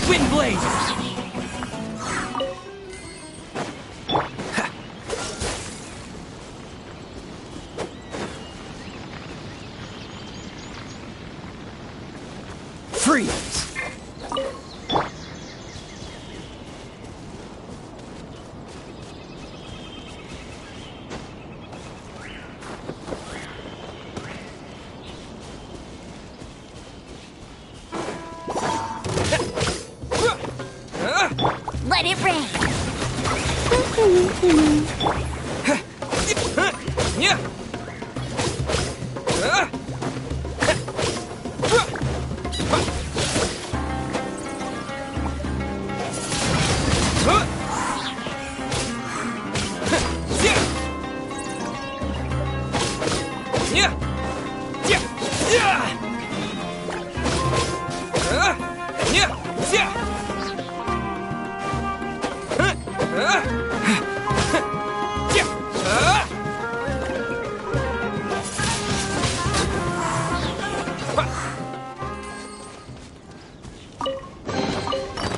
Wind blade! Freeze! Let it rain.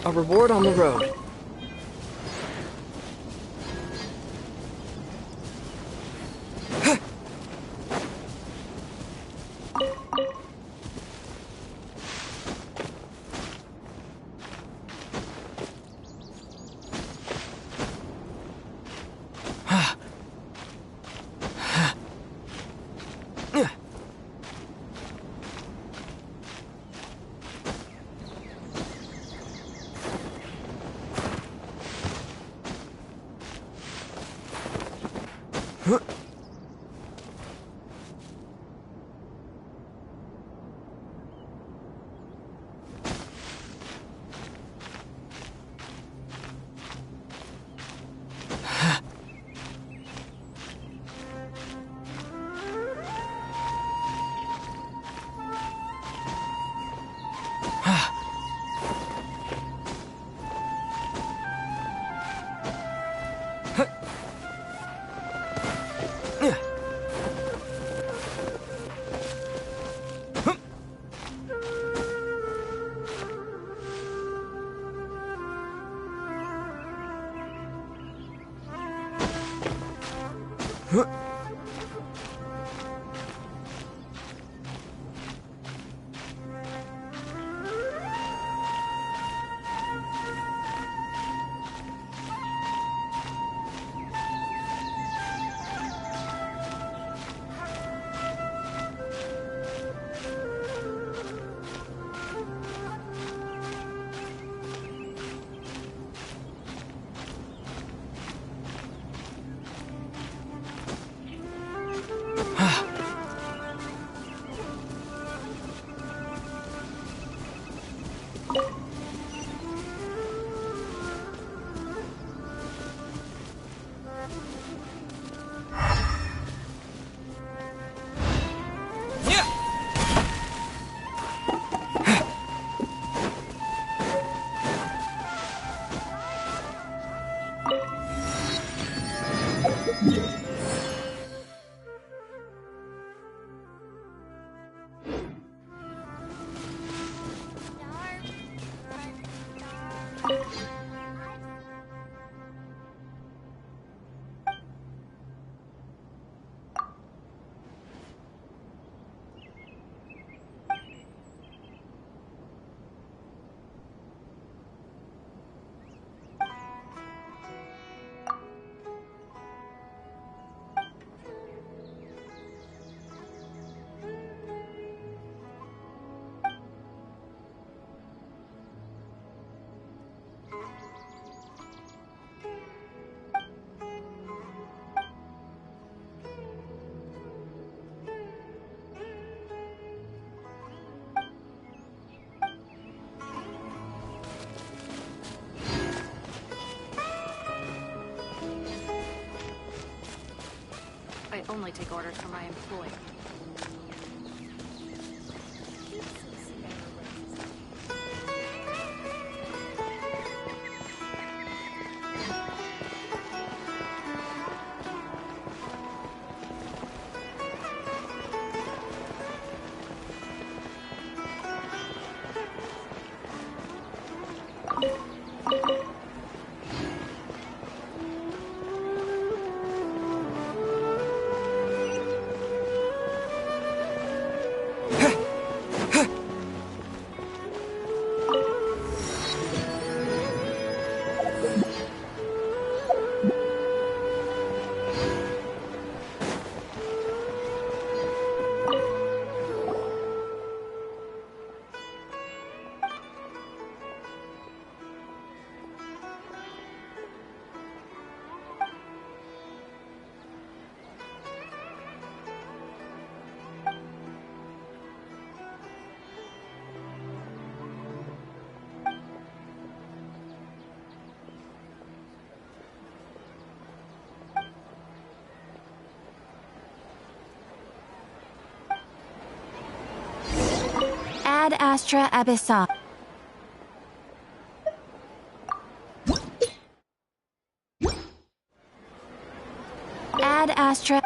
A reward on the road. only take orders from my employer. Ad Astra Abyssa. Ad Astra.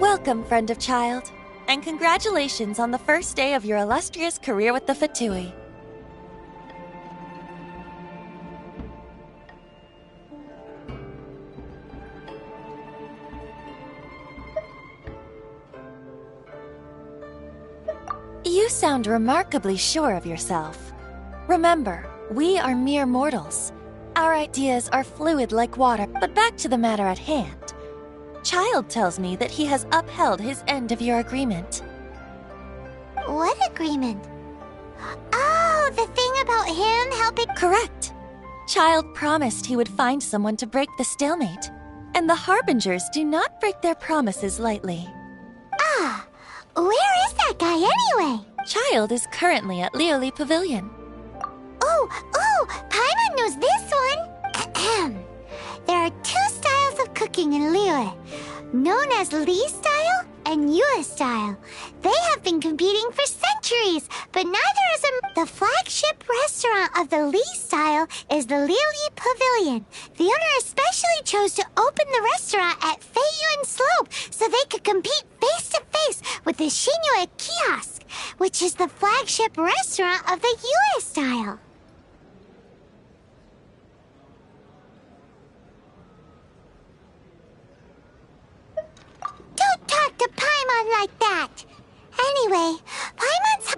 Welcome, friend of child, and congratulations on the first day of your illustrious career with the Fatui. You sound remarkably sure of yourself. Remember, we are mere mortals. Our ideas are fluid like water, but back to the matter at hand. Child tells me that he has upheld his end of your agreement. What agreement? Oh, the thing about him helping... Correct. Child promised he would find someone to break the stalemate, and the Harbingers do not break their promises lightly. Ah, where is that guy anyway? Child is currently at Lioli Pavilion. Oh, Paimon knows this one. There are two styles of cooking in Liyue, known as Li style and Yue style. They have been competing for centuries, but neither is the flagship restaurant of the Li style is the Lioli Pavilion. The owner especially chose to open the restaurant at Feiyuan Slope so they could compete face to face with the Xinyue Kiosk, which is the flagship restaurant of the Yue style. Don't talk to Paimon like that! Anyway, Paimon's...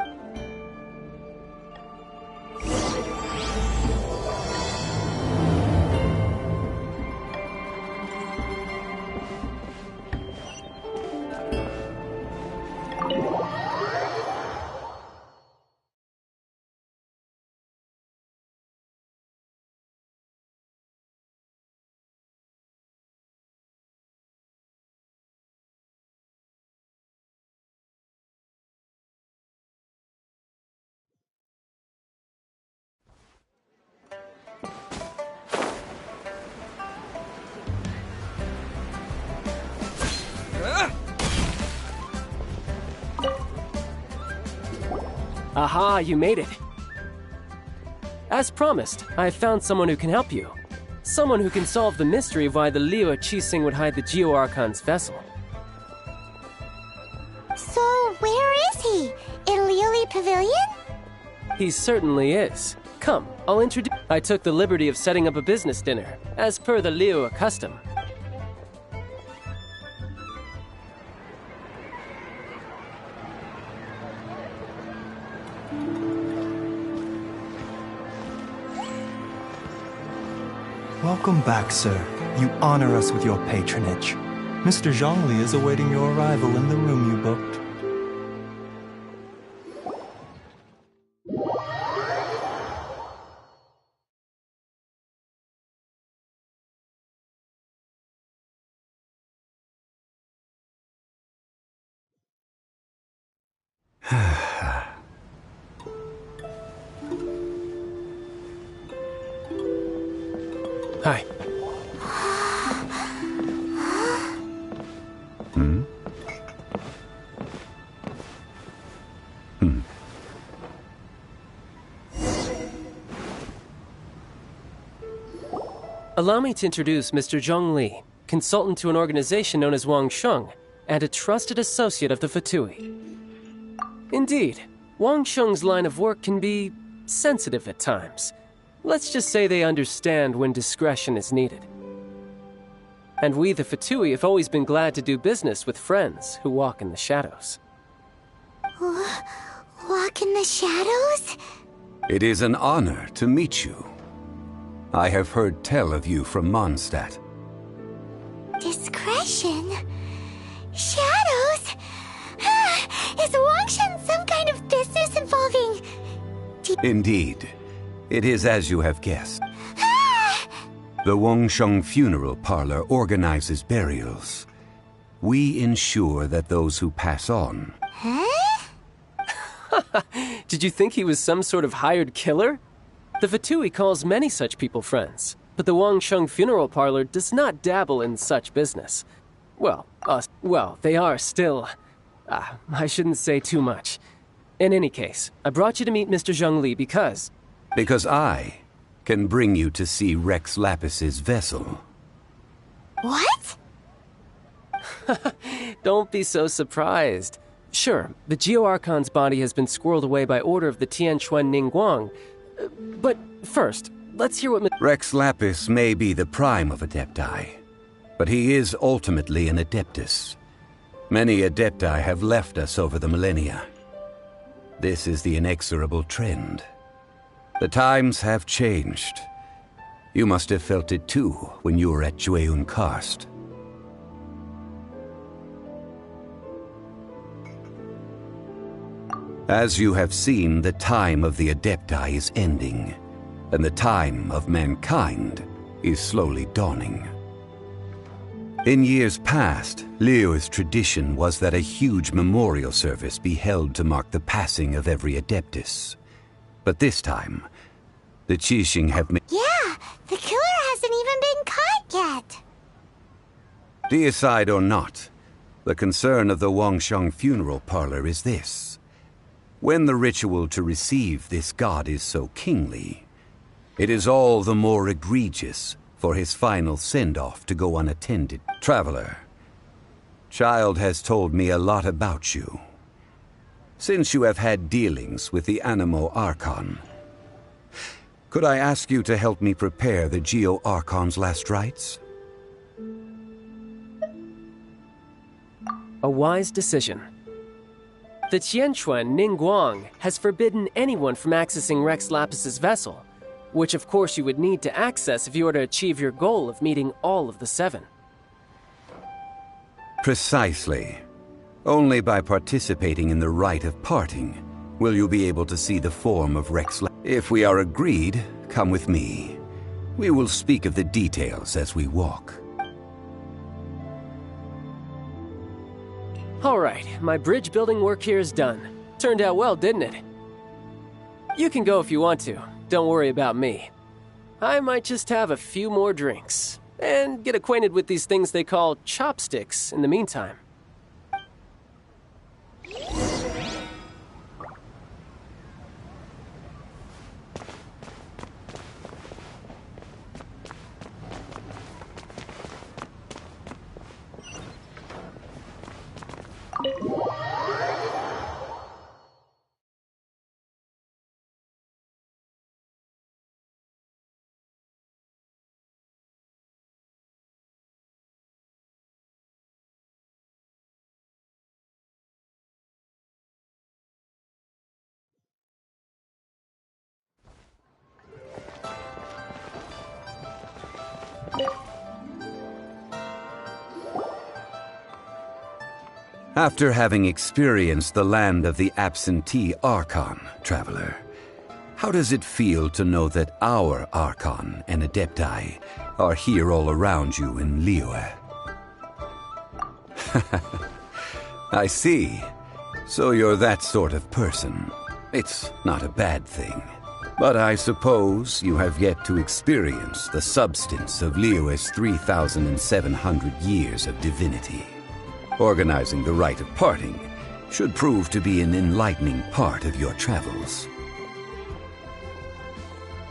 Aha, you made it. As promised, I've found someone who can help you. Someone who can solve the mystery of why the Liyue Qixing would hide the Geo Archon's vessel. So, where is he? In Lioli Pavilion? He certainly is. Come, I'll introduce... I took the liberty of setting up a business dinner, as per the Liyue custom. Welcome back, sir. You honor us with your patronage. Mr. Zhongli is awaiting your arrival in the room you booked. Hi. Allow me to introduce Mr. Zhongli, consultant to an organization known as Wang Sheng, and a trusted associate of the Fatui. Indeed, Wang Sheng's line of work can be sensitive at times. Let's just say they understand when discretion is needed. And we, the Fatui, have always been glad to do business with friends who walk in the shadows. Walk in the shadows? It is an honor to meet you. I have heard tell of you from Mondstadt. Discretion? Shadows? Is Wangshan some kind of business involving... Indeed. It is as you have guessed. The Wangsheng Funeral Parlor organizes burials. We ensure that those who pass on... Huh? Did you think he was some sort of hired killer? The Fatui calls many such people friends, but the Wangsheng Funeral Parlor does not dabble in such business. Well, they are still... I shouldn't say too much. In any case, I brought you to meet Mr. Zhongli because... Because I can bring you to see Rex Lapis's vessel. What? Don't be so surprised. Sure, the Geo-Archon's body has been squirreled away by order of the Tianquan Ningguang. But first, let's hear what... Rex Lapis may be the prime of Adepti, but he is ultimately an Adeptus. Many Adepti have left us over the millennia. This is the inexorable trend. The times have changed. You must have felt it too when you were at Jueyun Karst. As you have seen, the time of the Adepti is ending, and the time of mankind is slowly dawning. In years past, Liyue's tradition was that a huge memorial service be held to mark the passing of every Adeptus. But this time, the Qixing have made... Yeah, the killer hasn't even been caught yet. Deicide or not, the concern of the Wangsheng Funeral Parlor is this. When the ritual to receive this god is so kingly, it is all the more egregious for his final send-off to go unattended. Traveler, Child has told me a lot about you. Since you have had dealings with the Animo Archon, could I ask you to help me prepare the Geo Archon's last rites? A wise decision. The Tianquan Ningguang has forbidden anyone from accessing Rex Lapis's vessel, which of course you would need to access if you were to achieve your goal of meeting all of the seven. Precisely. Only by participating in the rite of parting will you be able to see the form of Rex Lapis. If we are agreed, come with me. We will speak of the details as we walk. All right, my bridge building work here is done. Turned out well, didn't it? You can go if you want to. Don't worry about me. I might just have a few more drinks and get acquainted with these things they call chopsticks in the meantime. After having experienced the land of the absentee Archon, Traveler, how does it feel to know that our Archon and Adepti are here all around you in Liyue? I see. So you're that sort of person. It's not a bad thing. But I suppose you have yet to experience the substance of Liyue's 3,700 years of divinity. Organizing the rite of parting should prove to be an enlightening part of your travels.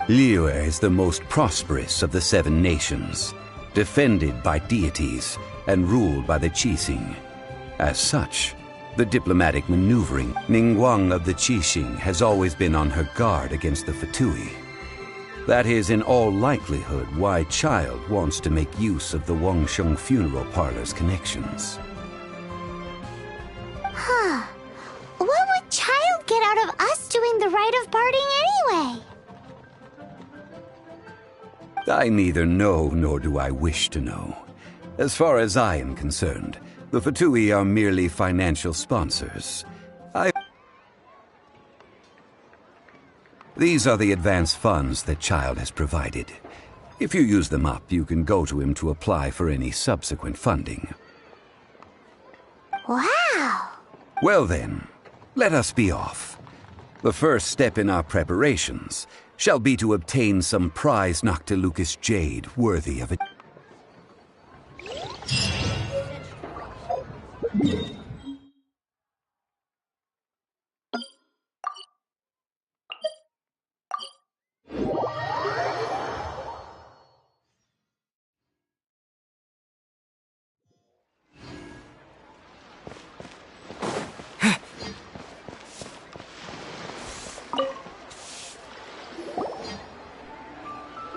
Liyue is the most prosperous of the 7 nations, defended by deities and ruled by the Qixing. As such, the diplomatic maneuvering Ningguang of the Qixing has always been on her guard against the Fatui. That is in all likelihood why Child wants to make use of the Wangsheng funeral parlor's connections. Huh. What would Child get out of us doing the rite of parting anyway? I neither know nor do I wish to know. As far as I am concerned, the Fatui are merely financial sponsors. These are the advance funds that Child has provided. If you use them up, you can go to him to apply for any subsequent funding. Wow! Well then, let us be off. The first step in our preparations shall be to obtain some prize Noctilucous jade worthy of it.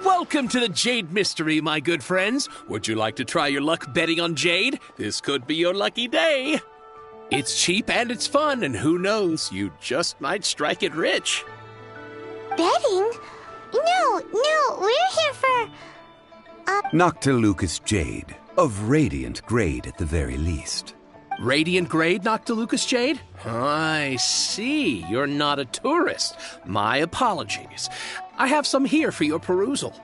Welcome to the Jade Mystery, my good friends. Would you like to try your luck betting on Jade? This could be your lucky day. It's cheap and it's fun, and who knows, you just might strike it rich. Betting? No, we're here for... Noctilucous jade, of radiant grade at the very least. Radiant grade, Noctilucous jade? I see. You're not a tourist. My apologies. I have some here for your perusal.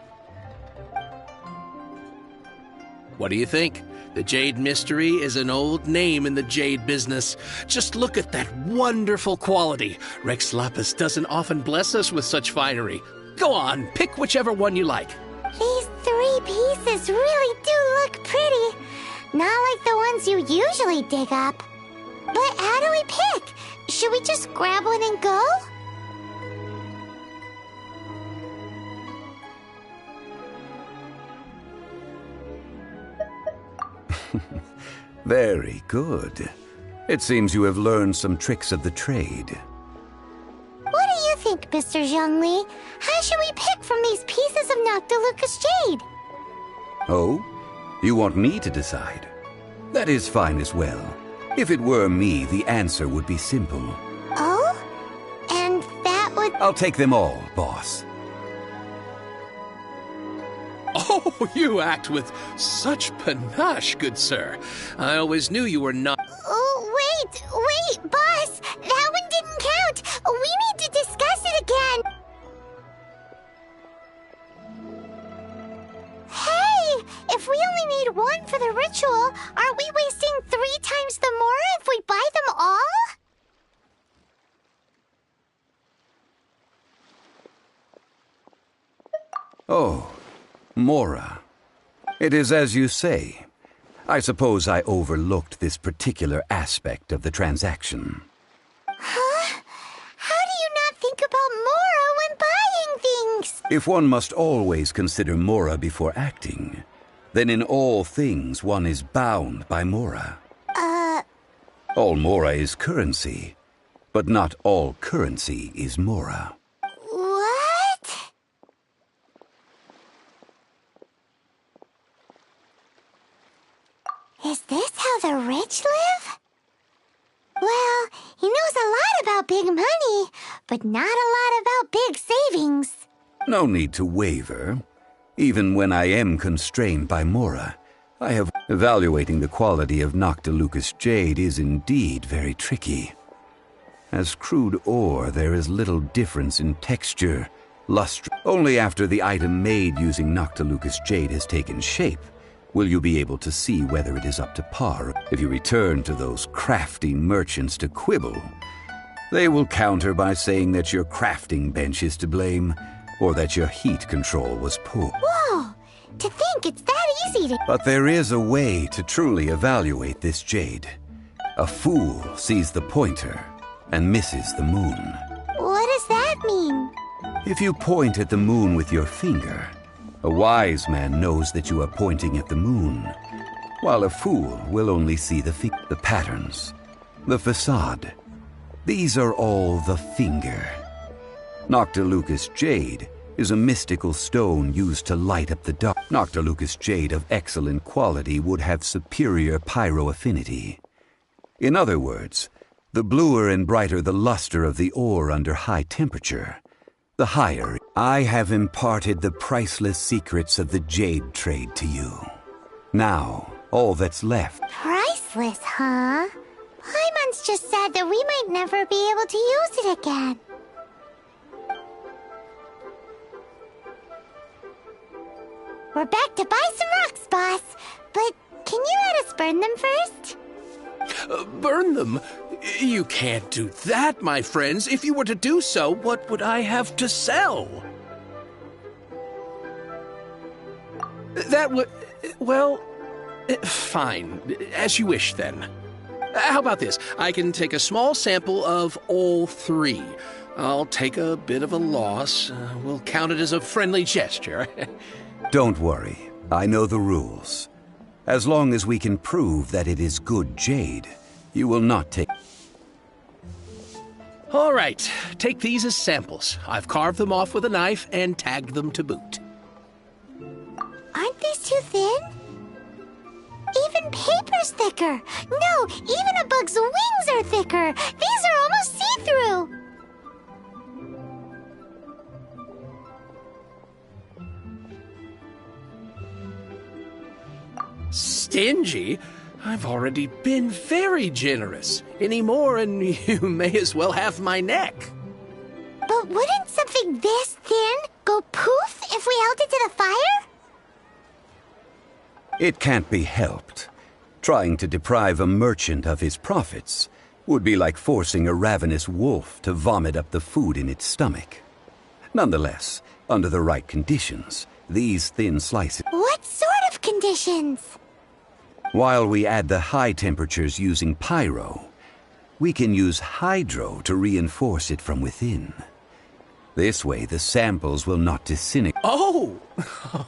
What do you think? The Jade Mystery is an old name in the jade business. Just look at that wonderful quality. Rex Lapis doesn't often bless us with such finery. Go on, pick whichever one you like. These 3 pieces really do look pretty. Not like the ones you usually dig up. But how do we pick? Should we just grab one and go? Very good. It seems you have learned some tricks of the trade. What do you think, Mr. Zhongli? How should we pick from these pieces of Noctilucous jade? Oh? You want me to decide? That is fine as well. If it were me, the answer would be simple. Oh? And that would... I'll take them all, boss. Oh, you act with such panache, good sir. I always knew you were not... Oh, wait, boss! That one didn't count! We need to discuss it again! Hey! If we only need one for the ritual, aren't we wasting 3 times the more if we buy them all? Oh, Mora. It is as you say. I suppose I overlooked this particular aspect of the transaction. Huh? How do you not think about Mora when buying things? If one must always consider Mora before acting, then in all things one is bound by Mora. All Mora is currency, but not all currency is Mora. What? Is this how the rich live? Well, he knows a lot about big money, but not a lot about big savings. No need to waver. Even when I am constrained by Mora, I have... Evaluating the quality of Noctilucous jade is indeed very tricky. As crude ore, there is little difference in texture, luster. Only after the item made using Noctilucous jade has taken shape will you be able to see whether it is up to par. If you return to those crafty merchants to quibble, they will counter by saying that your crafting bench is to blame, or that your heat control was poor. Whoa! To think it's that easy to... But there is a way to truly evaluate this jade. A fool sees the pointer and misses the moon. What does that mean? If you point at the moon with your finger, a wise man knows that you are pointing at the moon, while a fool will only see the patterns, the facade. These are all the finger. Noctilucous jade is a mystical stone used to light up the dark. Noctilucous jade of excellent quality would have superior pyro affinity. In other words, the bluer and brighter the luster of the ore under high temperature, the higher. I have imparted the priceless secrets of the jade trade to you. Now, all that's left. Priceless, huh? Paimon's just sad that we might never be able to use it again. We're back to buy some rocks, boss. But can you let us burn them first? Burn them? You can't do that, my friends. If you were to do so, what would I have to sell? That would... well... fine. As you wish, then. How about this? I can take a small sample of all three. I'll take a bit of a loss. We'll count it as a friendly gesture. Don't worry. I know the rules. As long as we can prove that it is good jade, you will not take... All right. Take these as samples. I've carved them off with a knife and tagged them to boot. Aren't these too thin? Even paper's thicker. No, even a bug's wings are thicker. These are almost see-through. Stingy? I've already been very generous. Any more and you may as well have my neck. But wouldn't something this thin go poof if we held it to the fire? It can't be helped. Trying to deprive a merchant of his profits would be like forcing a ravenous wolf to vomit up the food in its stomach. Nonetheless, under the right conditions, these thin slices... What sort of conditions? While we add the high temperatures using pyro, we can use hydro to reinforce it from within. This way, the samples will not disintegrate. Oh!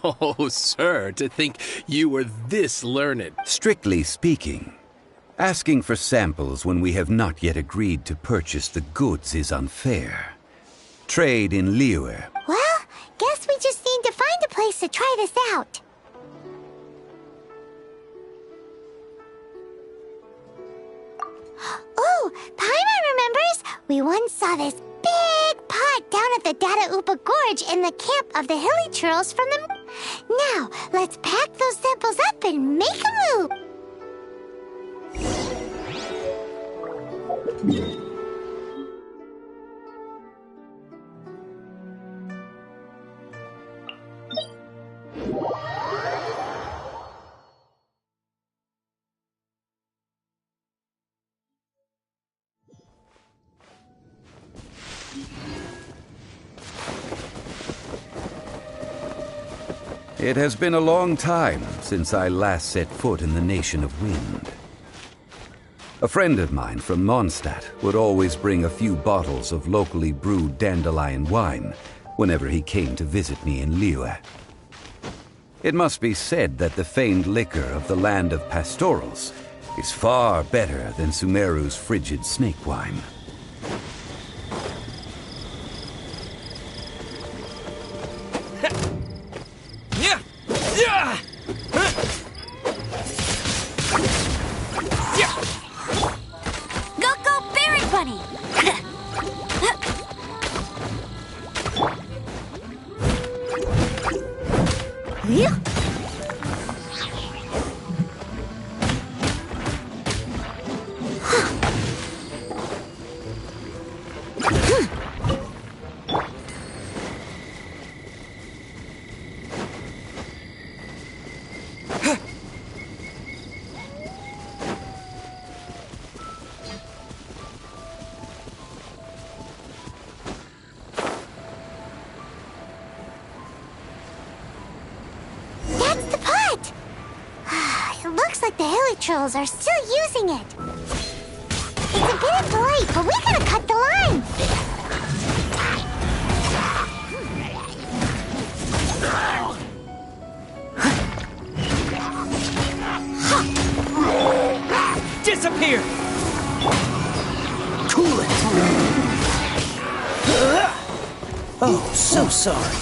Oh, sir, to think you were this learned. Strictly speaking, asking for samples when we have not yet agreed to purchase the goods is unfair. Trade in Liyue. Well, guess we just need to find a place to try this out. Oh, Paimon remembers! We once saw this big pot down at the Data Upa Gorge in the camp of the Hilly Churls from the... Now, let's pack those samples up and make a move! It has been a long time since I last set foot in the Nation of Wind. A friend of mine from Mondstadt would always bring a few bottles of locally brewed dandelion wine whenever he came to visit me in Liyue. It must be said that the famed liquor of the land of pastorals is far better than Sumeru's frigid snake wine. Trolls are still using it. It's a bit impolite, but we gotta cut the line. Disappear! Cool it! Oh, so sorry.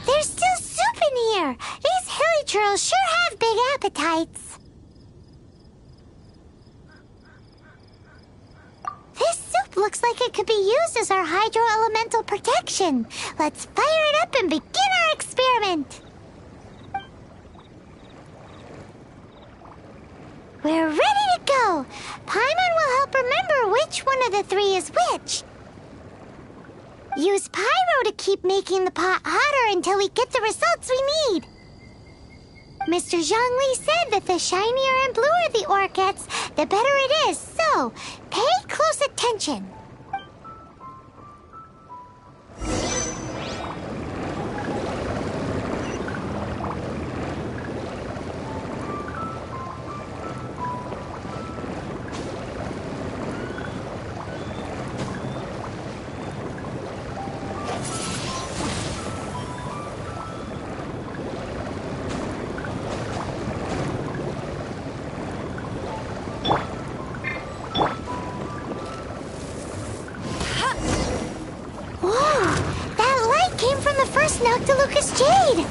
There's still soup in here. These hilly churls sure have big appetites. This soup looks like it could be used as our hydro-elemental protection. Let's fire it up and begin our experiment. We're ready to go. Paimon will help remember which one of the three is which. Use pyro to keep making the pot hotter until we get the results we need. Mr. Zhongli said that the shinier and bluer the ore gets, the better it is. So, pay close attention. Noctilucous Jade!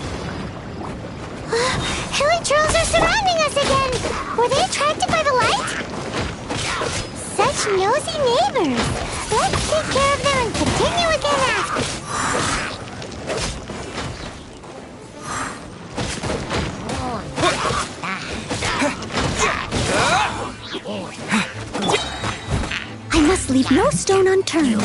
Hilly trolls are surrounding us again! Were they attracted by the light? Such nosy neighbors! Let's take care of them and continue again after. I must leave no stone unturned.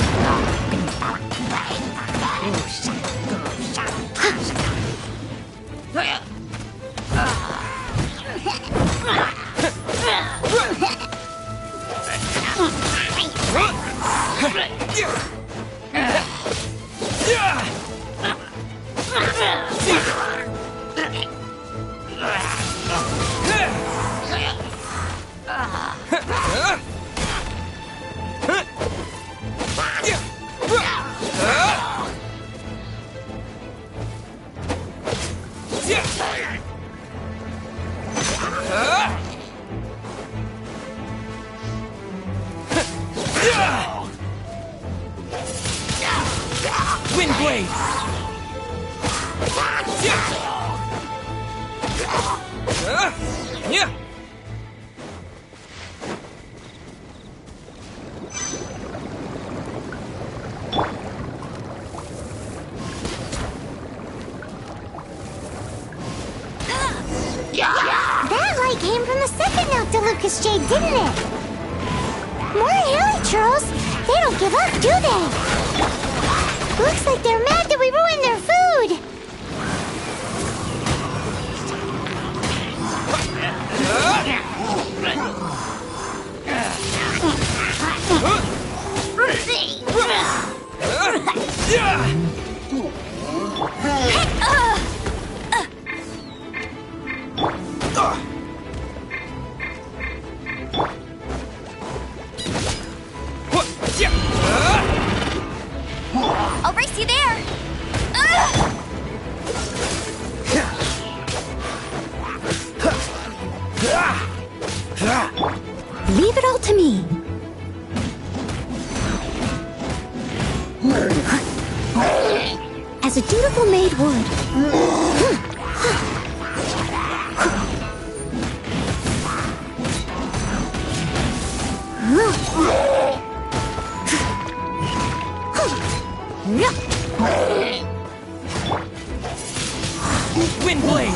Wind blade! That light came from the second Noctilucous Jade, didn't it? More hilly trolls! They don't give up, do they? Looks like they're mad that we ruined their food! I'll race you there! Leave it all to me. As a dutiful maid would. Wind blade!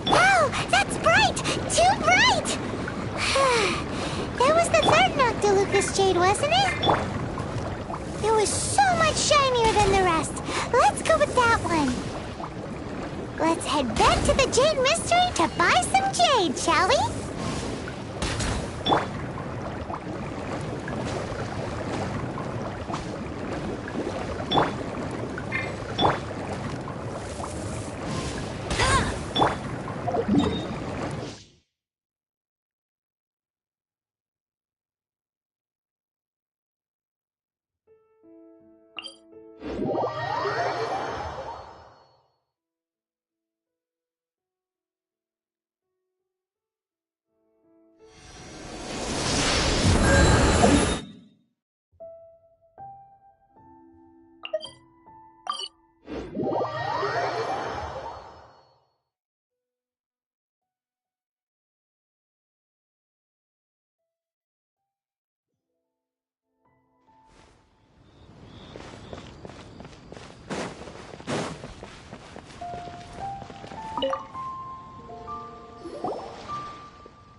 Wow, that's bright! Too bright! That was the third Noctilucous jade, wasn't it? It was so much shinier than the rest. Let's go with that one. Let's head back to the Jade Mystery to buy some jade, shall we?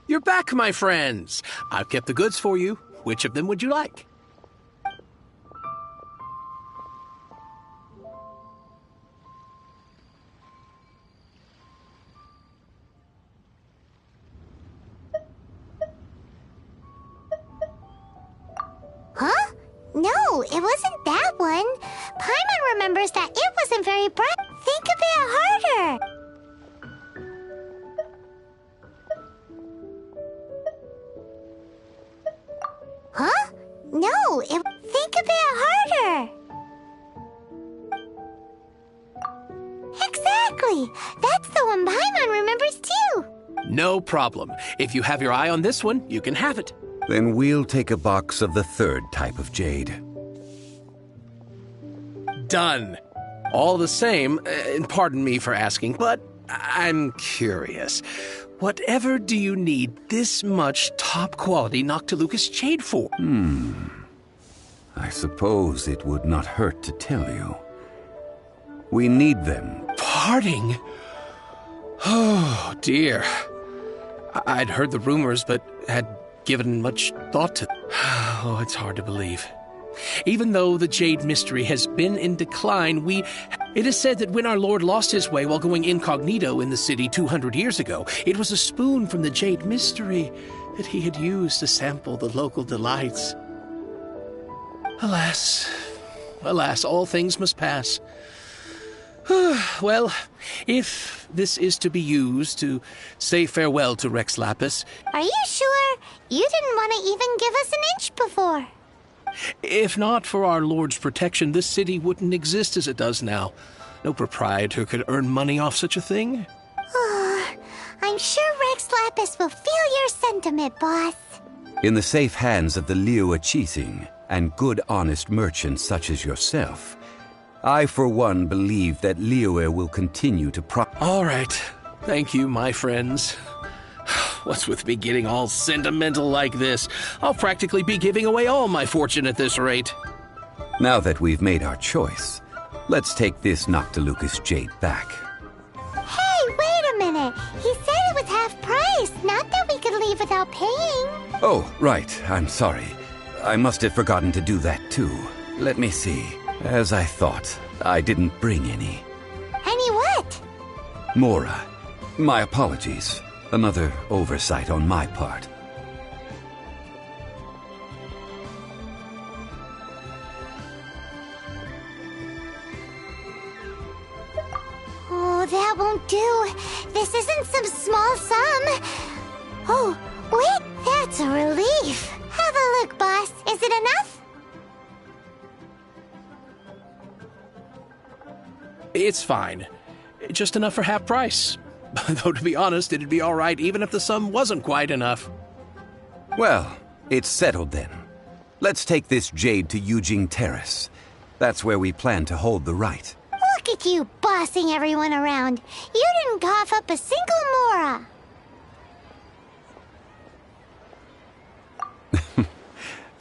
You're back, my friends. I've kept the goods for you. Which of them would you like? Huh? No, it wasn't that one. Paimon remembers that it wasn't very bright. Think a bit harder. Huh? No, think a bit harder. Exactly. That's the one Paimon remembers too. No problem. If you have your eye on this one, you can have it. Then we'll take a box of the third type of jade. Done. All the same, and pardon me for asking, but I'm curious. Whatever do you need this much top-quality Noctilucous jade for? I suppose it would not hurt to tell you. We need them. Parting? Oh, dear. I'd heard the rumors, but had given much thought to... Oh, it's hard to believe. Even though the Jade Mystery has been in decline, it is said that when our Lord lost his way while going incognito in the city 200 years ago, it was a spoon from the Jade Mystery that he had used to sample the local delights. Alas, alas, all things must pass. Well, if this is to be used to say farewell to Rex Lapis... Are you sure? You didn't want to even give us an inch before. If not for our Lord's protection, this city wouldn't exist as it does now. No proprietor could earn money off such a thing. I'm sure Rex Lapis will feel your sentiment, boss. In the safe hands of the Liyue Qixing and good honest merchants such as yourself, I for one believe that Liyue will continue to All right. Thank you, my friends. What's with me getting all sentimental like this? I'll practically be giving away all my fortune at this rate. Now that we've made our choice, let's take this Noctilucous jade back. Hey, wait a minute. He said it was half price, not that we could leave without paying. Oh, right. I'm sorry. I must have forgotten to do that too. Let me see. As I thought, I didn't bring any. Any what? Mora. My apologies. Another oversight on my part. Oh, that won't do. This isn't some small sum. Oh, wait, that's a relief. Have a look, boss. Is it enough? It's fine. Just enough for half price. Though, to be honest, it'd be all right even if the sum wasn't quite enough. Well, it's settled then. Let's take this jade to Yujing Terrace. That's where we plan to hold the rite. Look at you bossing everyone around. You didn't cough up a single Mora.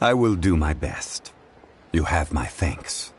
I will do my best. You have my thanks.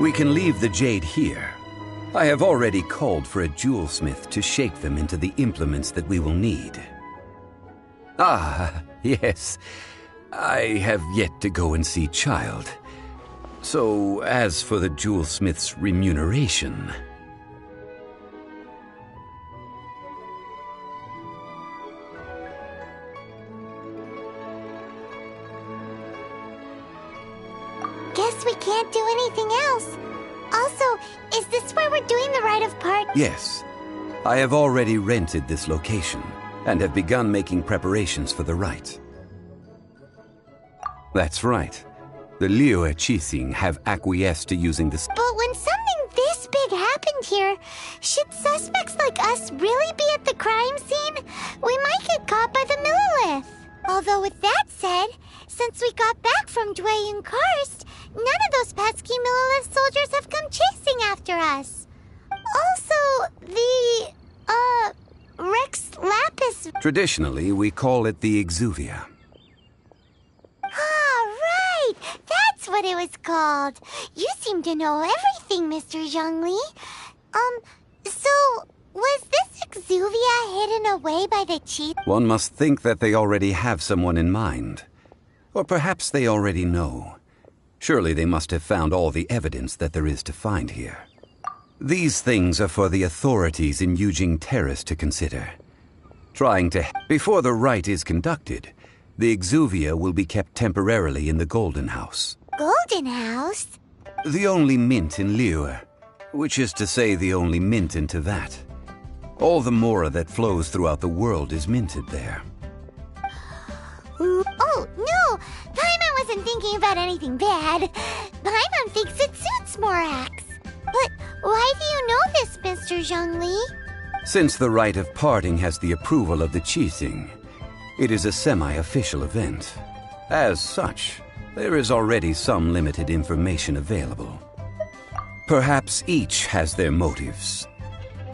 We can leave the jade here. I have already called for a jewelsmith to shape them into the implements that we will need. Ah, yes. I have yet to go and see Child. So, as for the jewelsmith's remuneration... Guess we can't do anything else. Also, is this where we're doing the rite of part? Yes. I have already rented this location, and have begun making preparations for the rite. That's right. The Liyue Qixing have acquiesced to using this. But when something this big happened here, should suspects like us really be at the crime scene? We might get caught by the Millilith. Although with that said, since we got back from Dwayne Karst, none of those pesky Millilith soldiers have come chasing after us. Also, the, Rex Lapis... Traditionally, we call it the Exuvia. Ah, right! That's what it was called. You seem to know everything, Mr. Zhongli. So, was this Exuvia hidden away by the chief? One must think that they already have someone in mind. Or perhaps they already know. Surely they must have found all the evidence that there is to find here. These things are for the authorities in Yujing Terrace to consider. Before the rite is conducted, the Exuvia will be kept temporarily in the Golden House. Golden House? The only mint in Liyue, which is to say the only mint in Teyvat. All the mora that flows throughout the world is minted there. Oh, no! Paimon wasn't thinking about anything bad. Paimon thinks it suits Morax. But why do you know this, Mr. Zhongli? Since the rite of parting has the approval of the Qixing, it is a semi-official event. As such, there is already some limited information available. Perhaps each has their motives.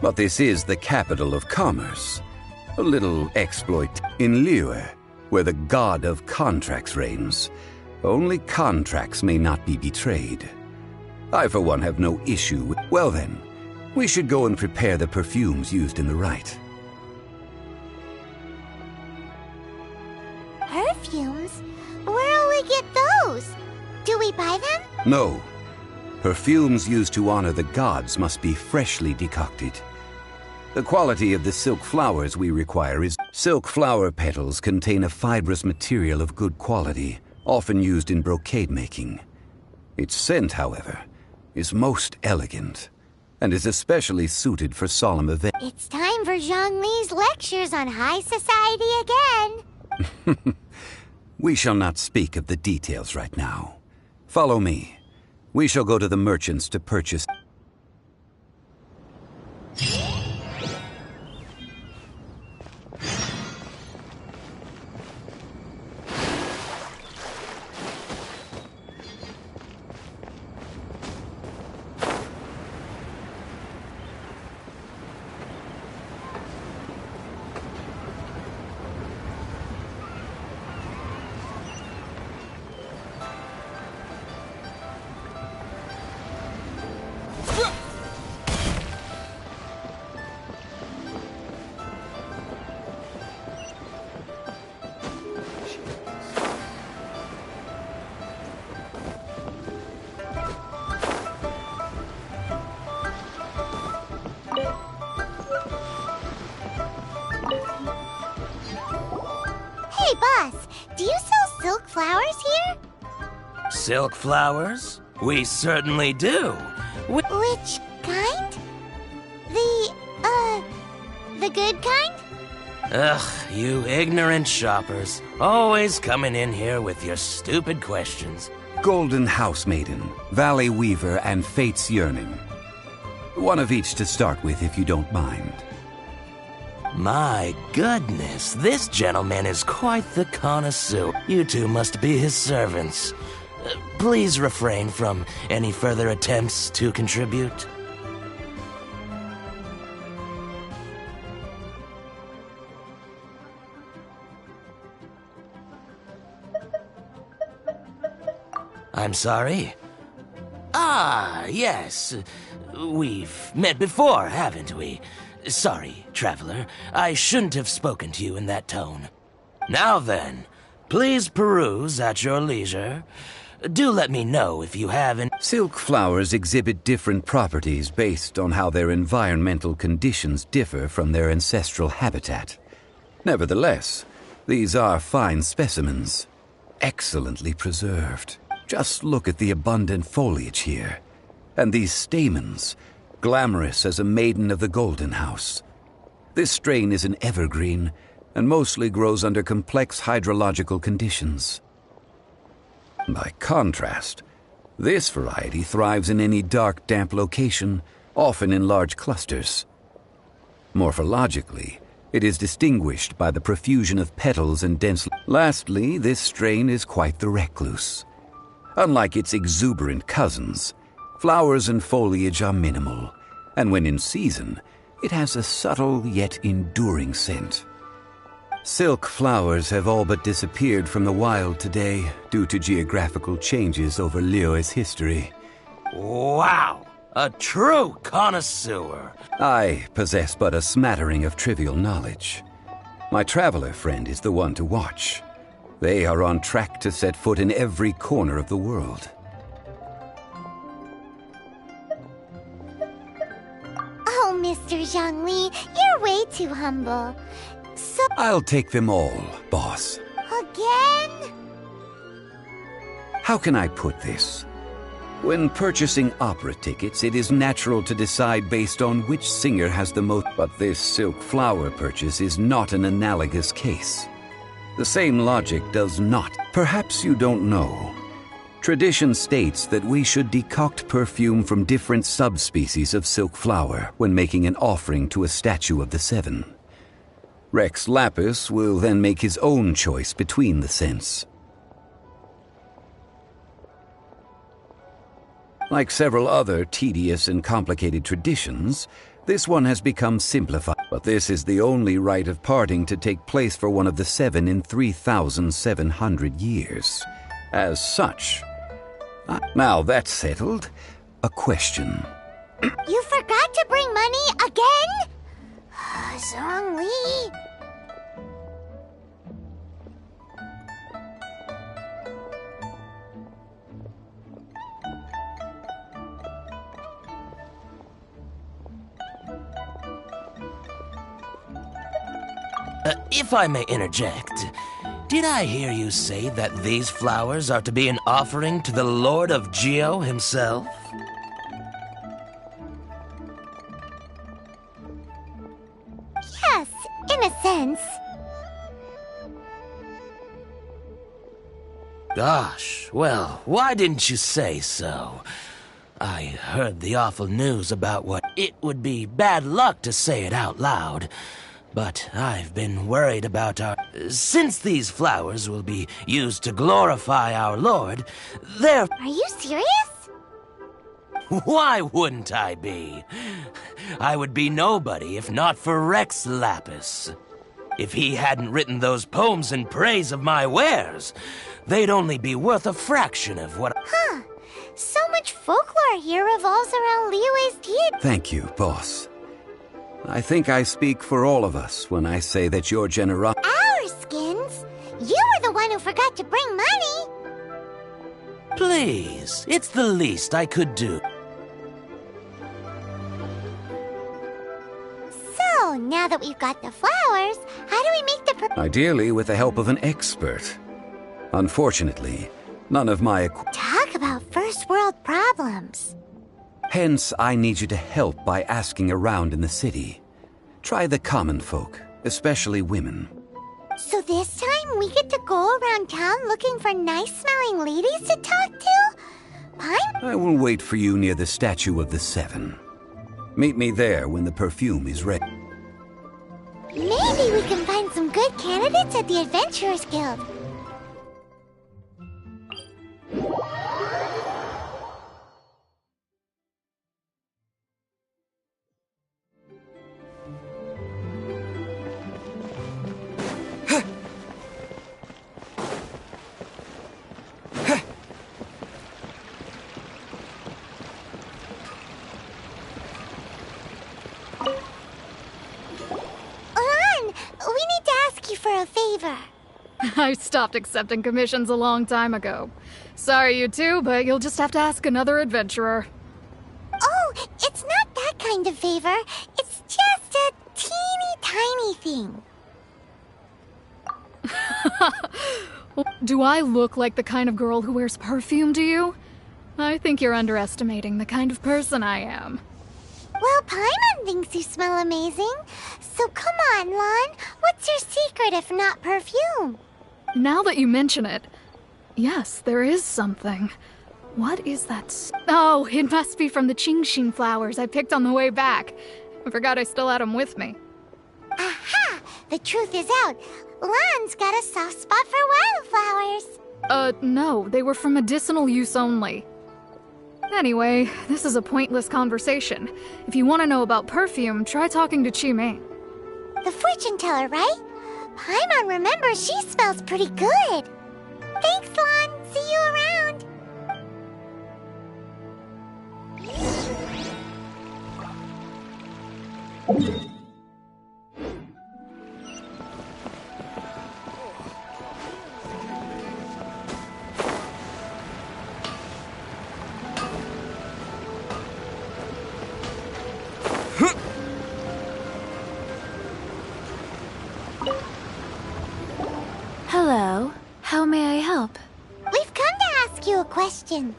But this is the capital of commerce. A little exploit in Liyue, where the god of contracts reigns. Only contracts may not be betrayed. I, for one, have no issue with... Well then, we should go and prepare the perfumes used in the rite. Perfumes? Where'll we get those? Do we buy them? No. Perfumes used to honor the gods must be freshly decocted. The quality of the silk flowers we require is... Silk flower petals contain a fibrous material of good quality, often used in brocade making. Its scent, however, is most elegant, and is especially suited for solemn events. It's time for Zhongli's lectures on high society again. We shall not speak of the details right now. Follow me. We shall go to the merchants to purchase... Hey, boss, do you sell silk flowers here? Silk flowers? We certainly do. Which kind? The good kind? Ugh, you ignorant shoppers. Always coming in here with your stupid questions. Golden House Maiden, Valley Weaver, and Fate's Yearning. One of each to start with, if you don't mind. My goodness, this gentleman is quite the connoisseur. You two must be his servants. Please refrain from any further attempts to contribute. I'm sorry. Ah, yes. We've met before, haven't we? Sorry, traveler. I shouldn't have spoken to you in that tone. Now then, please peruse at your leisure. Do let me know if you have an... Silk flowers exhibit different properties based on how their environmental conditions differ from their ancestral habitat. Nevertheless, these are fine specimens, excellently preserved. Just look at the abundant foliage here, and these stamens, glamorous as a maiden of the Golden House. This strain is an evergreen, and mostly grows under complex hydrological conditions. By contrast, this variety thrives in any dark, damp location, often in large clusters. Morphologically, it is distinguished by the profusion of petals and dense... Lastly, this strain is quite the recluse. Unlike its exuberant cousins, flowers and foliage are minimal, and when in season, it has a subtle yet enduring scent. Silk flowers have all but disappeared from the wild today due to geographical changes over Liyue's history. Wow! A true connoisseur! I possess but a smattering of trivial knowledge. My traveler friend is the one to watch. They are on track to set foot in every corner of the world. Oh, Mr. Zhongli, you're way too humble. So... I'll take them all, boss. Again? How can I put this? When purchasing opera tickets, it is natural to decide based on which singer has the most... But this silk flower purchase is not an analogous case. The same logic does not. Perhaps you don't know. Tradition states that we should decoct perfume from different subspecies of silk flower when making an offering to a statue of the Seven. Rex Lapis will then make his own choice between the scents. Like several other tedious and complicated traditions, this one has become simplified. But this is the only rite of parting to take place for one of the Seven in 3,700 years. As such... Now that's settled, a question. You forgot to bring money again? Zhongli... If I may interject, did I hear you say that these flowers are to be an offering to the Lord of Geo himself? Yes, in a sense. Gosh, well, why didn't you say so? I heard the awful news about what... It would be bad luck to say it out loud, but I've been worried about our... Since these flowers will be used to glorify our Lord, they're... Are you serious? Why wouldn't I be? I would be nobody if not for Rex Lapis. If he hadn't written those poems in praise of my wares, they'd only be worth a fraction of what... Huh. So much folklore here revolves around Liyue's deity. Thank you, boss. I think I speak for all of us when I say that your generosity... Our skins? You were the one who forgot to bring money. Please, it's the least I could do. So, now that we've got the flowers, how do we make the... Ideally with the help of an expert. Unfortunately, none of my... Talk about first world problems. Hence, I need you to help by asking around in the city. Try the common folk, especially women. So this time we get to go around town looking for nice-smelling ladies to talk to? I will wait for you near the statue of the Seven. Meet me there when the perfume is ready. Maybe we can find some good candidates at the Adventurers Guild. for a favor. I stopped accepting commissions a long time ago. Sorry, you two, but you'll just have to ask another adventurer. Oh, it's not that kind of favor. It's just a teeny tiny thing. Do I look like the kind of girl who wears perfume to you? I think you're underestimating the kind of person I am. Well, Paimon thinks you smell amazing. So come on, Lon. What's your secret if not perfume? Now that you mention it, yes, there is something. What is that? Oh, it must be from the Genshin flowers I picked on the way back. I forgot I still had them with me. Aha! The truth is out. Lon's got a soft spot for wildflowers. No, they were for medicinal use only. Anyway, this is a pointless conversation. If you want to know about perfume, try talking to Chi-Mei. The fortune teller, right? Paimon remembers she smells pretty good. Thanks, Lon. See you around. Hello. How may I help? We've come to ask you a question.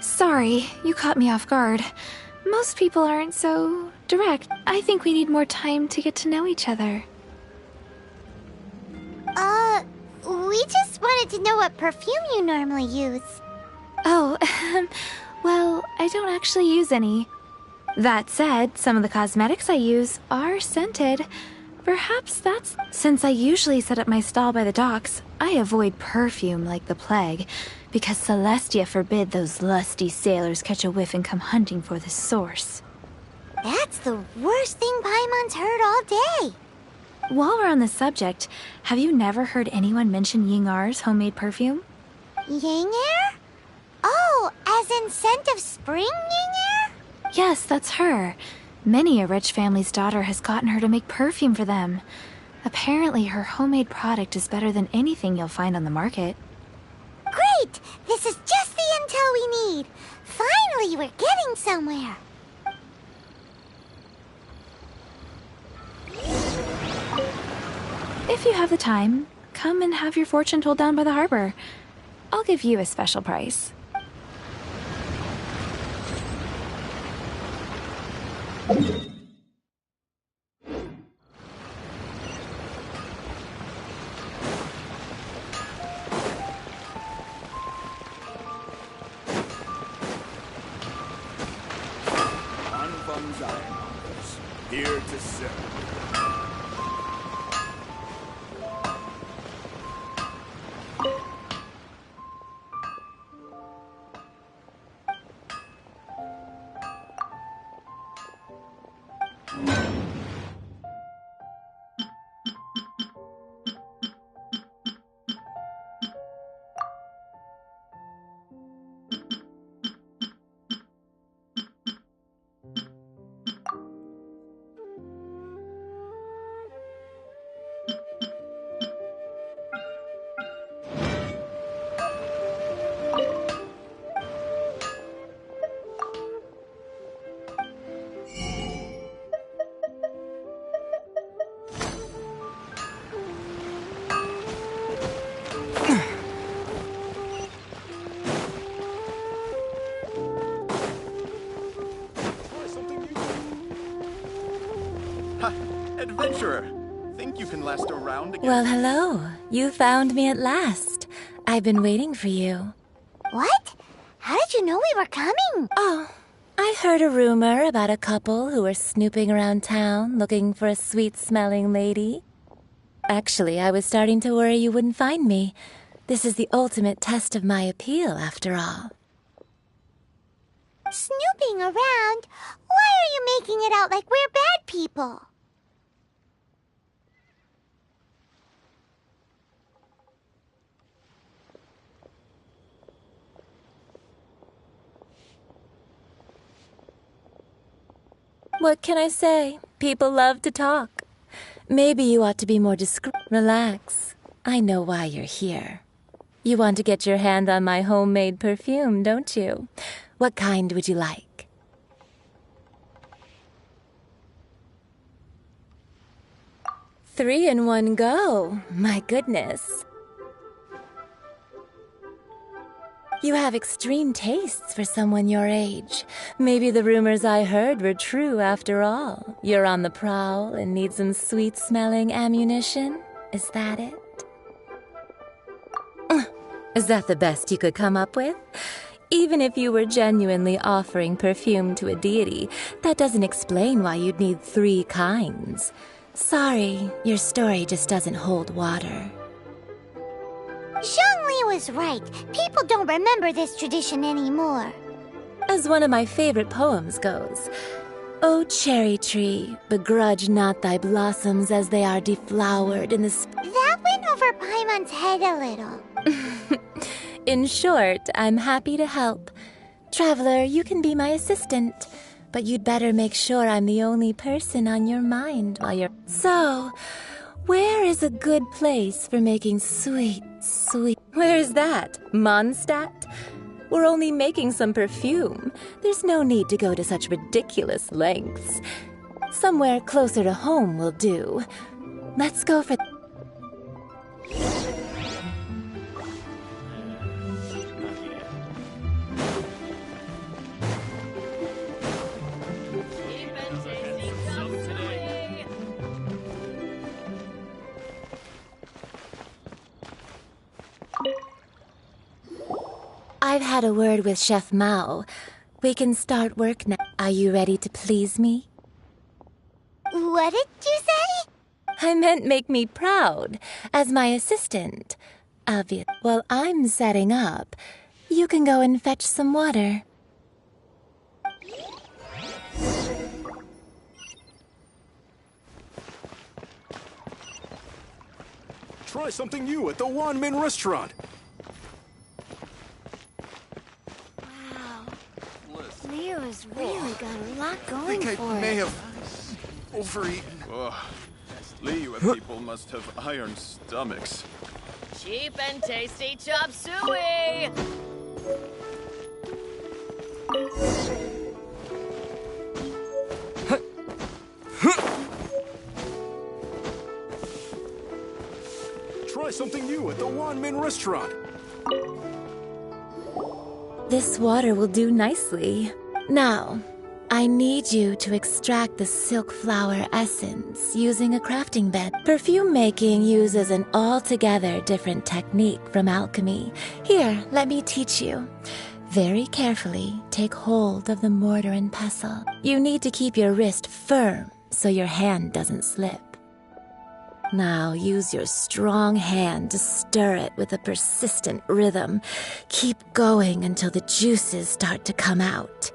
Sorry, you caught me off guard. Most people aren't so direct. I think we need more time to get to know each other. We just wanted to know what perfume you normally use. Oh, well, I don't actually use any. That said, some of the cosmetics I use are scented. Perhaps that's... Since I usually set up my stall by the docks, I avoid perfume like the plague, because Celestia forbid those lusty sailors catch a whiff and come hunting for the source. That's the worst thing Paimon's heard all day. While we're on the subject, have you never heard anyone mention Yingar's homemade perfume? Yingar? Oh, as in scent of spring, Yingar? Yes, that's her. Many a rich family's daughter has gotten her to make perfume for them. Apparently, her homemade product is better than anything you'll find on the market. Great! This is just the intel we need. Finally, we're getting somewhere. If you have the time, come and have your fortune told down by the harbor. I'll give you a special price. Here to serve. Adventurer, think you can last a round again? Well, hello. You found me at last. I've been waiting for you. What? How did you know we were coming? Oh, I heard a rumor about a couple who were snooping around town looking for a sweet-smelling lady. Actually, I was starting to worry you wouldn't find me. This is the ultimate test of my appeal, after all. Snooping around? Why are you making it out like we're bad people? What can I say? People love to talk. Maybe you ought to be more discreet. Relax. I know why you're here. You want to get your hand on my homemade perfume, don't you? What kind would you like? Three in one go. My goodness. You have extreme tastes for someone your age. Maybe the rumors I heard were true after all. You're on the prowl and need some sweet-smelling ammunition? Is that it? Is that the best you could come up with? Even if you were genuinely offering perfume to a deity, that doesn't explain why you'd need 3 kinds. Sorry, your story just doesn't hold water. Zhongli was right. People don't remember this tradition anymore. As one of my favorite poems goes, "O cherry tree, begrudge not thy blossoms as they are deflowered in the That went over Paimon's head a little. In short, I'm happy to help. Traveler, you can be my assistant, but you'd better make sure I'm the only person on your mind while you're... So, where is a good place for making sweet... Where's that? Mondstadt? We're only making some perfume. There's no need to go to such ridiculous lengths. Somewhere closer to home will do. Let's go for... I've had a word with Chef Mao. We can start work now. Are you ready to please me? What did you say? I meant make me proud, as my assistant. While I'm setting up, you can go and fetch some water. Try something new at the Wanmin restaurant. Leo's really got a lot I going think for I may it. have overeaten. Ugh. Liyue people must have iron stomachs. Cheap and tasty chop suey! Try something new at the Wanmin restaurant. This water will do nicely. Now, I need you to extract the silk flower essence using a crafting bed. Perfume making uses an altogether different technique from alchemy. Here, let me teach you. Very carefully, take hold of the mortar and pestle. You need to keep your wrist firm so your hand doesn't slip. Now use your strong hand to stir it with a persistent rhythm. Keep going until the juices start to come out.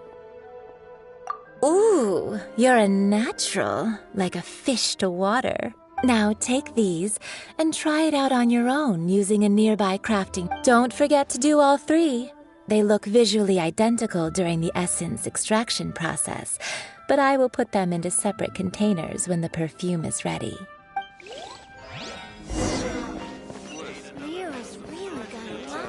Ooh, you're a natural, like a fish to water. Now take these and try it out on your own using a nearby crafting. Don't forget to do all 3. They look visually identical during the essence extraction process, but I will put them into separate containers when the perfume is ready. Leo's really got a lot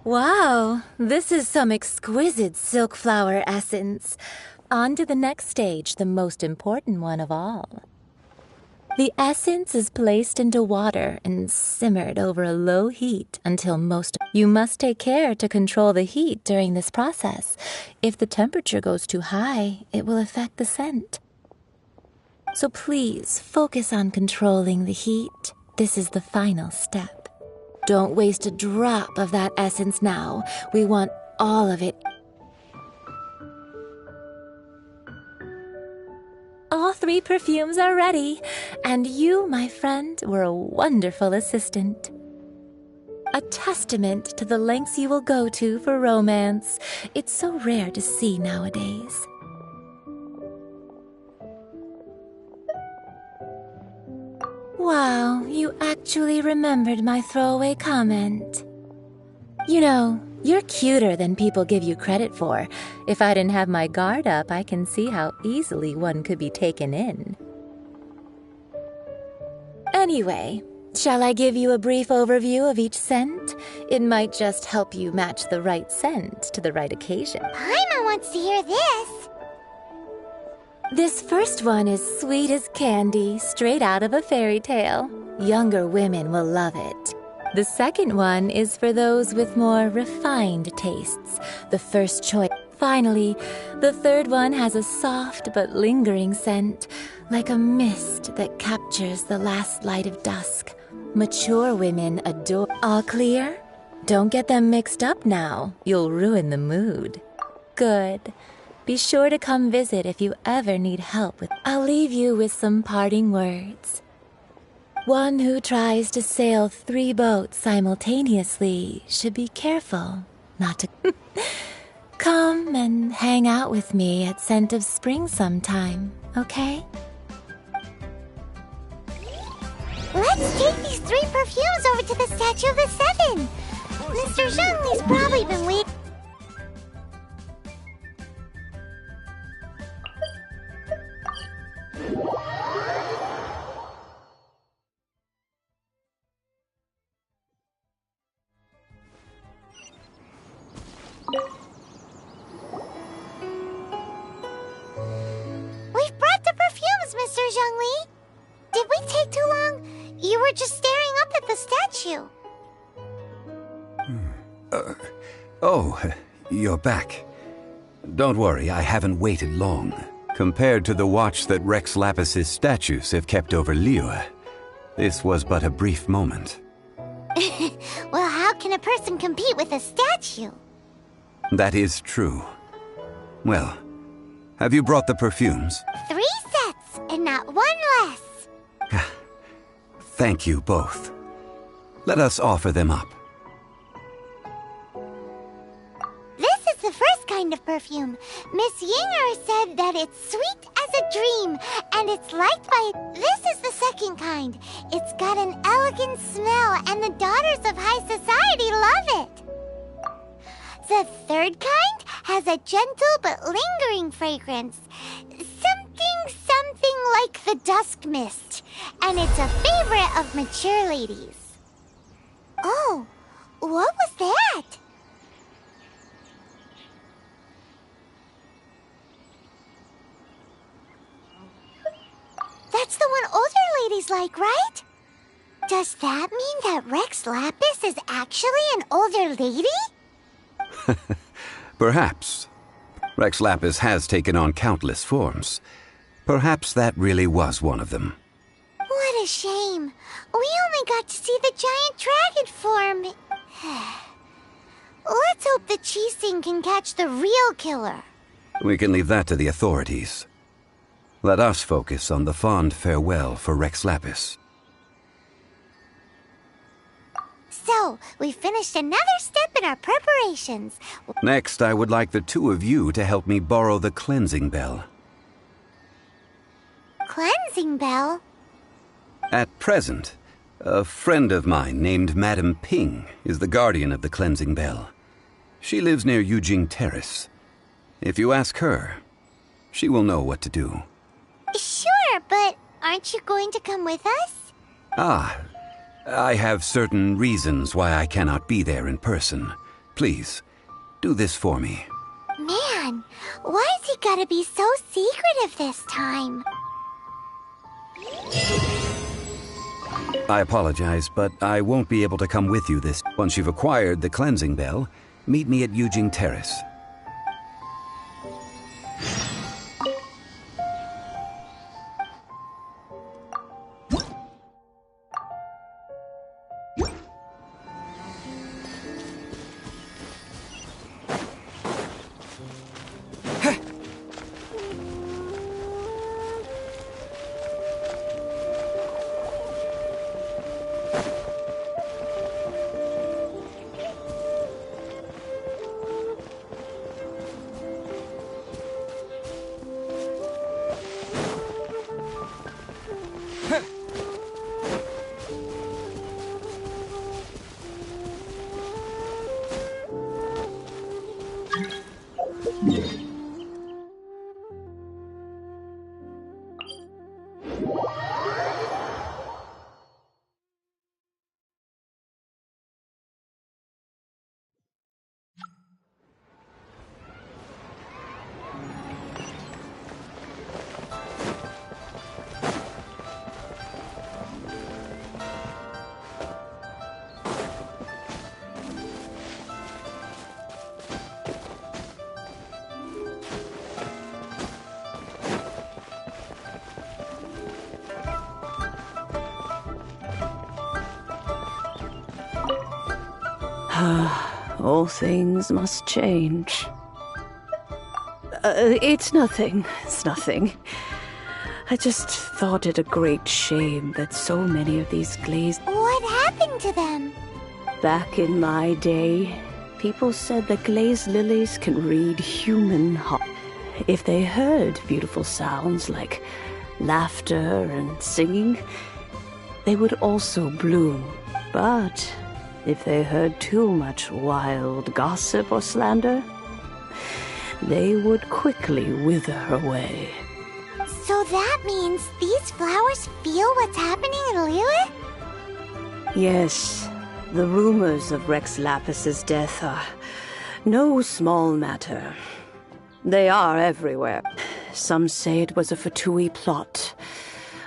Wow, this is some exquisite silk flower essence. On to the next stage, the most important one of all. The essence is placed into water and simmered over a low heat until most... You must take care to control the heat during this process. If the temperature goes too high, it will affect the scent. So please focus on controlling the heat. This is the final step. Don't waste a drop of that essence now. We want all of it. All 3 perfumes are ready, and you, my friend, were a wonderful assistant. A testament to the lengths you will go to for romance. It's so rare to see nowadays. Wow, you actually remembered my throwaway comment. You know, you're cuter than people give you credit for. If I didn't have my guard up, I can see how easily one could be taken in. Anyway, shall I give you a brief overview of each scent? It might just help you match the right scent to the right occasion. Paimon wants to hear this. This first one is sweet as candy, straight out of a fairy tale. Younger women will love it. The second one is for those with more refined tastes. The first choice. Finally, the third one has a soft but lingering scent, like a mist that captures the last light of dusk. Mature women adore. All clear? Don't get them mixed up now. You'll ruin the mood. Good. Be sure to come visit if you ever need help with. I'll leave you with some parting words. One who tries to sail 3 boats simultaneously should be careful not to. Come and hang out with me at Scent of Spring sometime, okay? Let's take these 3 perfumes over to the Statue of the Seven. Mr. Zhongli's probably been waiting. We've brought the perfumes, Mr. Zhongli. Did we take too long? You were just staring up at the statue. Oh, you're back. Don't worry, I haven't waited long. Compared to the watch that Rex Lapis's statues have kept over Liyue, this was but a brief moment. Well, how can a person compete with a statue? That is true. Well, have you brought the perfumes? 3 sets, and not 1 less. Thank you both. Let us offer them up. This is the first kind of perfume. Miss Yinger said that it's sweet as a dream, and it's liked by... This is the second kind. It's got an elegant smell, and the daughters of high society love it. The third kind has a gentle but lingering fragrance. Something like the dusk mist. And it's a favorite of mature ladies. Oh, what was that? That's the one older ladies like, right? Does that mean that Rex Lapis is actually an older lady? Perhaps. Rex Lapis has taken on countless forms. Perhaps that really was one of them. What a shame. We only got to see the giant dragon form. Let's hope the Qixing can catch the real killer. We can leave that to the authorities. Let us focus on the fond farewell for Rex Lapis. So, we finished another step in our preparations. Next, I would like the 2 of you to help me borrow the cleansing bell. Cleansing bell? At present, a friend of mine named Madame Ping is the guardian of the cleansing bell. She lives near Yujing Terrace. If you ask her, she will know what to do. Sure, but aren't you going to come with us? I have certain reasons why I cannot be there in person. Please, do this for me. Man, why's he gotta be so secretive this time? I apologize, but I won't be able to come with you this. Once you've acquired the cleansing bell, meet me at Yujing Terrace. All things must change. It's nothing. It's nothing. I just thought it a great shame that so many of these glazed... What happened to them? Back in my day, people said that glazed lilies can read human heart. If they heard beautiful sounds like laughter and singing, they would also bloom. But if they heard too much wild gossip or slander, they would quickly wither away. So that means these flowers feel what's happening in Liyue? Yes, the rumors of Rex Lapis's death are no small matter. They are everywhere. Some say it was a Fatui plot.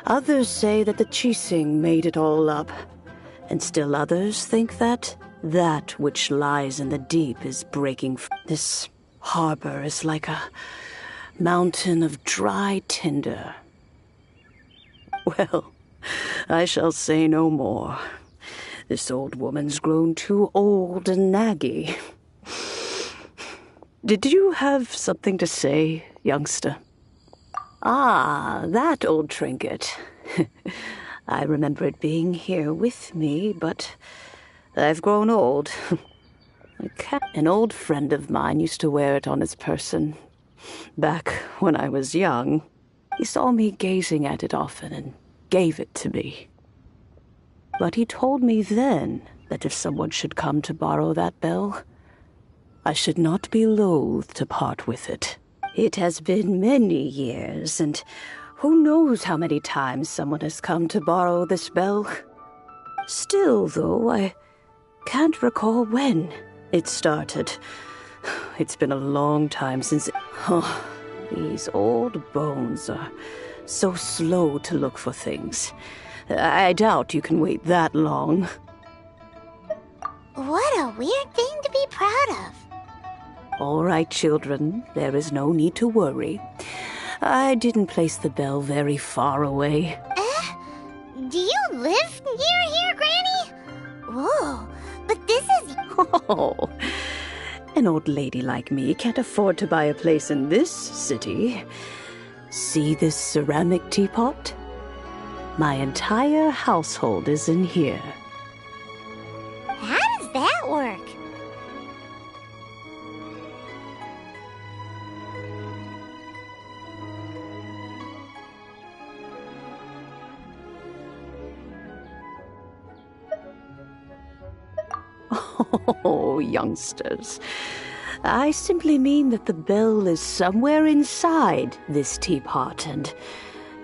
Others say that the Qixing made it all up. And still others think that that which lies in the deep is breaking. This harbor is like a mountain of dry tinder. Well, I shall say no more. This old woman's grown too old and naggy. Did you have something to say, youngster? Ah, that old trinket. I remember it being here with me, but I've grown old. An old friend of mine used to wear it on his person. Back when I was young, he saw me gazing at it often and gave it to me. But he told me then that if someone should come to borrow that bell, I should not be loath to part with it. It has been many years, and who knows how many times someone has come to borrow this bell. Still, though, I can't recall when it started. It's been a long time since... Oh, these old bones are so slow to look for things. I doubt you can wait that long. What a weird thing to be proud of. All right, children, there is no need to worry. I didn't place the bell very far away. Do you live near here, Granny? Whoa, but this is... Oh, an old lady like me can't afford to buy a place in this city. See this ceramic teapot? My entire household is in here. How does that work? Oh, youngsters. I simply mean that the bell is somewhere inside this teapot, and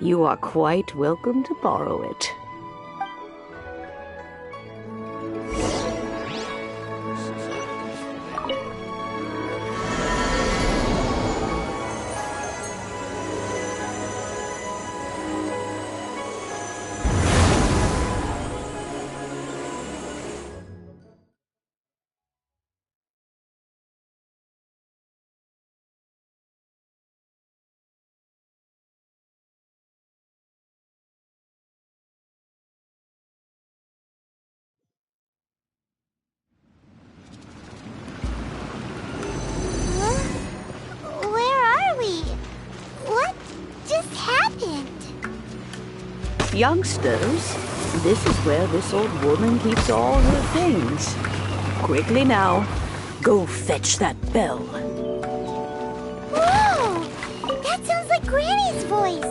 you are quite welcome to borrow it. Youngsters, this is where this old woman keeps all her things. Quickly now, go fetch that bell. Whoa! That sounds like Granny's voice.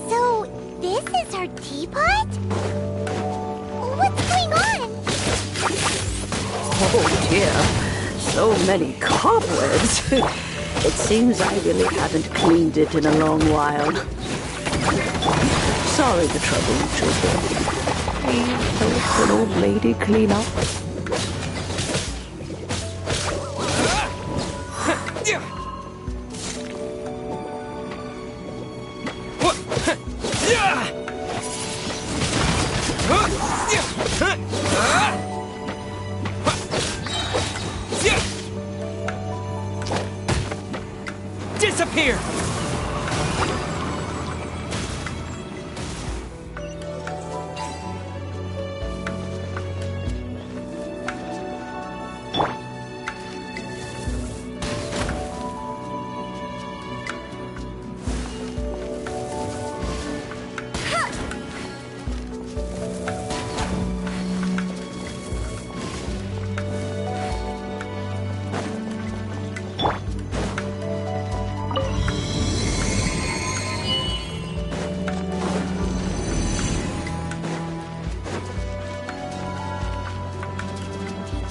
So, this is her teapot? What's going on? Oh dear, so many cobwebs. It seems I really haven't cleaned it in a long while. Sorry to trouble you, children. Please help an old lady clean up. Disappear!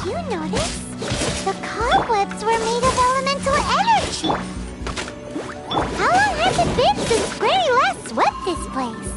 You notice? The cobwebs were made of elemental energy. How long has it been since Granny last swept this place?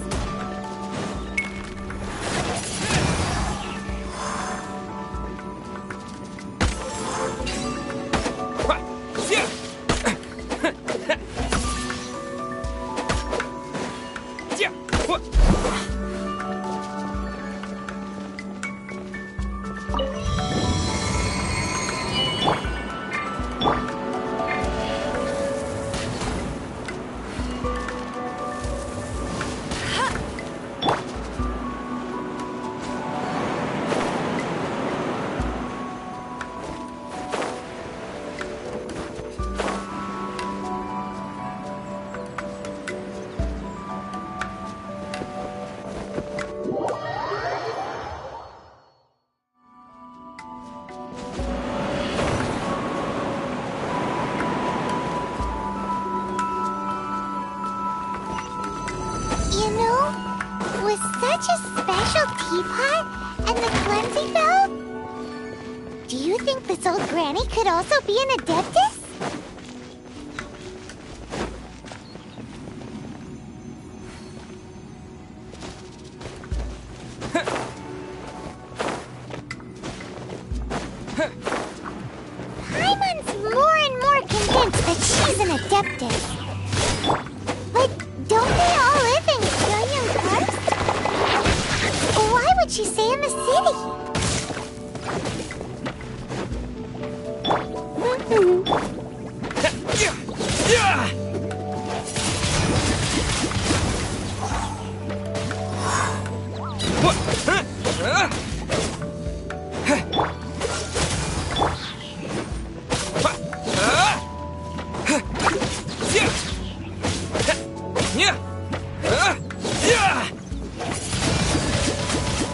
With such a special teapot and the cleansing bell? Do you think this old granny could also be an adeptus? Paimon's more and more convinced that she's an adeptus. But don't they all live in Gillian Karst? Why would she stay in the city?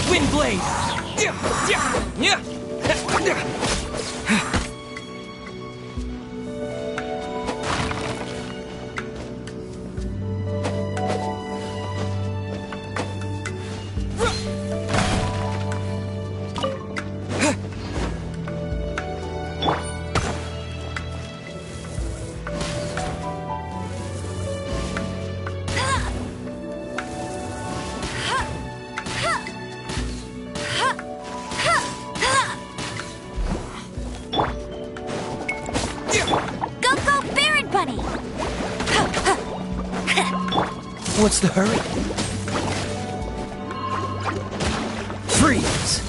Windblade! What's the hurry? Freeze!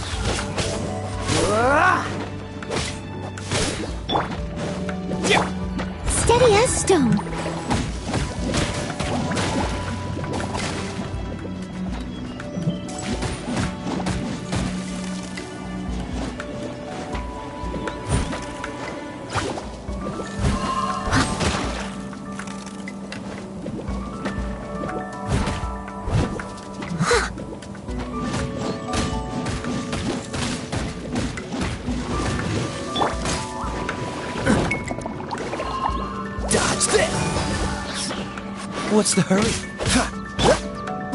Steady as stone. Dodge this! What's the hurry?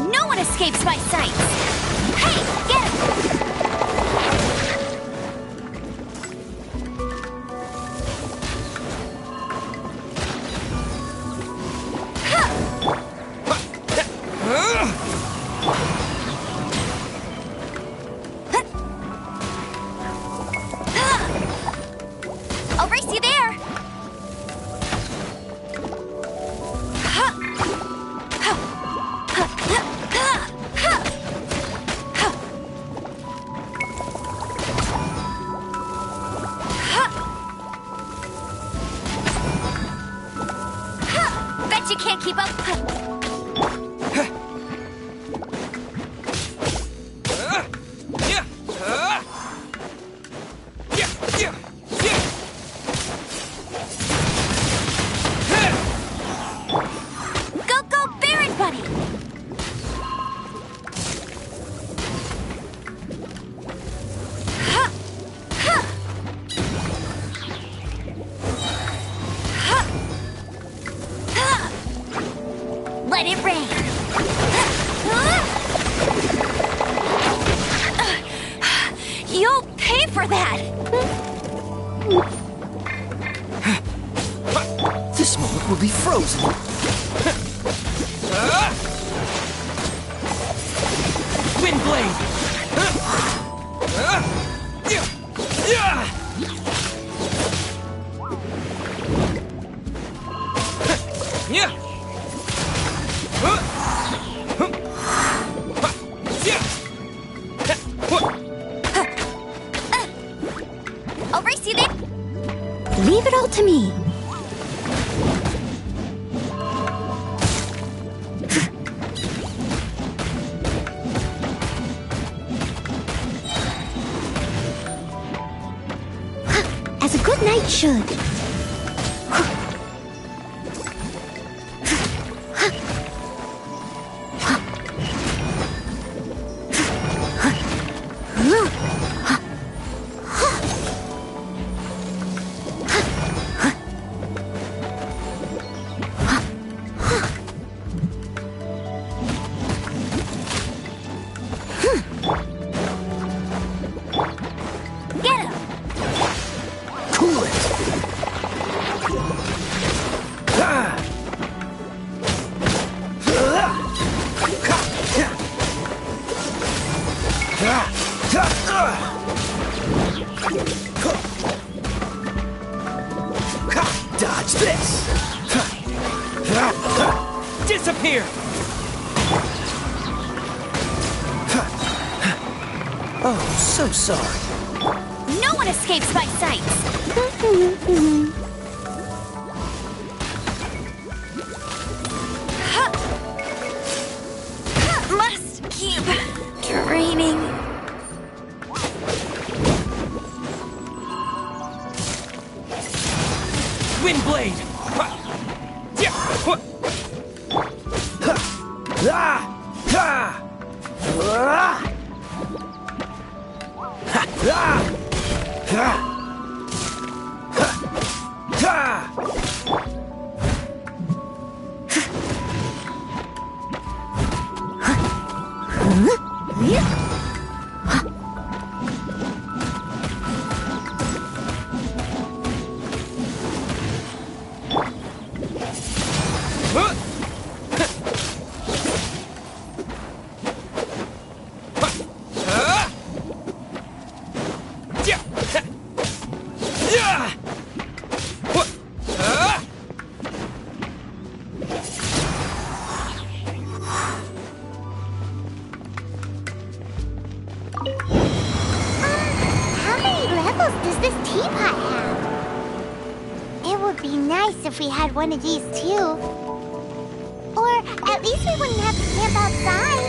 No one escapes my sight! Hey, get him! I'll race you there! Bet you can't keep up. Go, go, Baron Buddy! Let it rain! You'll pay for that! This moment will be frozen. Windblade! I'll race you there! Leave it all to me. As a good knight should. Get him! Cool it! Dodge this! Disappear! Oh, so sorry. No one escapes my sights! Must keep training. Windblade! How many levels does this teapot have? It would be nice if we had one of these too. Or at least we wouldn't have to camp outside.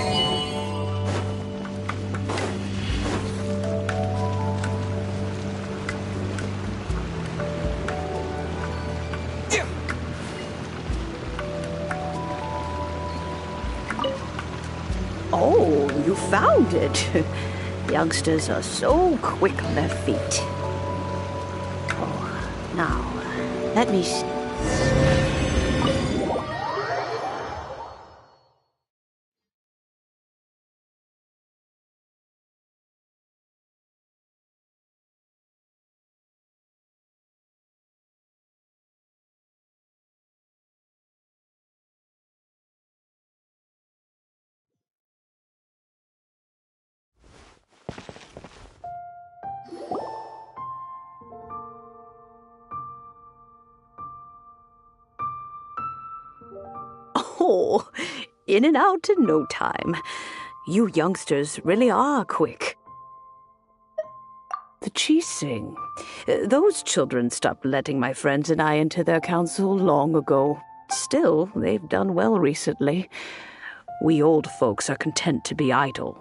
Oh, you found it. Youngsters are so quick on their feet. Oh, now, let me see. Oh, in and out in no time. You youngsters really are quick. The Qixing. Those children stopped letting my friends and I into their council long ago. Still, they've done well recently. We old folks are content to be idle.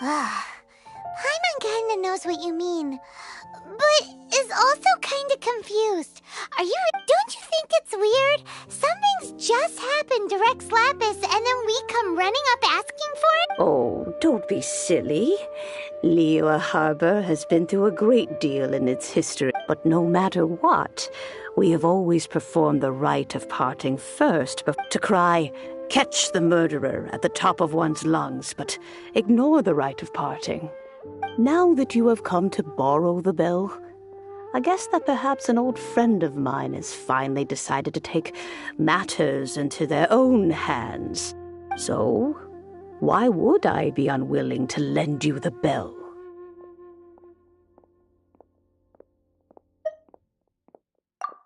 Paimon kinda knows what you mean, but is also kinda confused. Don't you think it's weird? Something's just happened to Rex Lapis and then we come running up asking for it? Oh, don't be silly. Liyue Harbor has been through a great deal in its history, but no matter what, we have always performed the rite of parting first, to cry, "Catch the murderer," at the top of one's lungs, but ignore the rite of parting. Now that you have come to borrow the bell, I guess that perhaps an old friend of mine has finally decided to take matters into their own hands. So, why would I be unwilling to lend you the bell?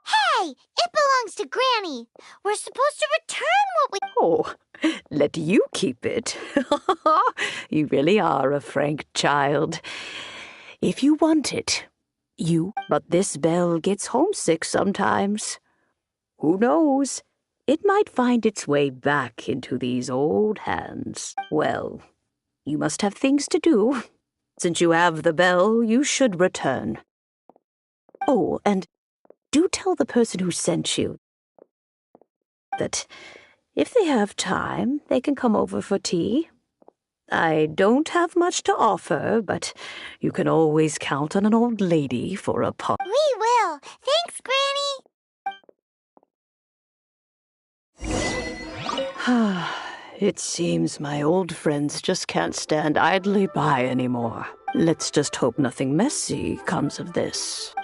Hey, it belongs to Granny. We're supposed to return what we... Oh, let you keep it. You really are a frank child. If you want it, but this bell gets homesick sometimes. Who knows? It might find its way back into these old hands. Well, you must have things to do. Since you have the bell, you should return. Oh, and do tell the person who sent you that if they have time, they can come over for tea. I don't have much to offer, but you can always count on an old lady for a pot. We will. Thanks, Granny. It seems my old friends just can't stand idly by anymore. Let's just hope nothing messy comes of this.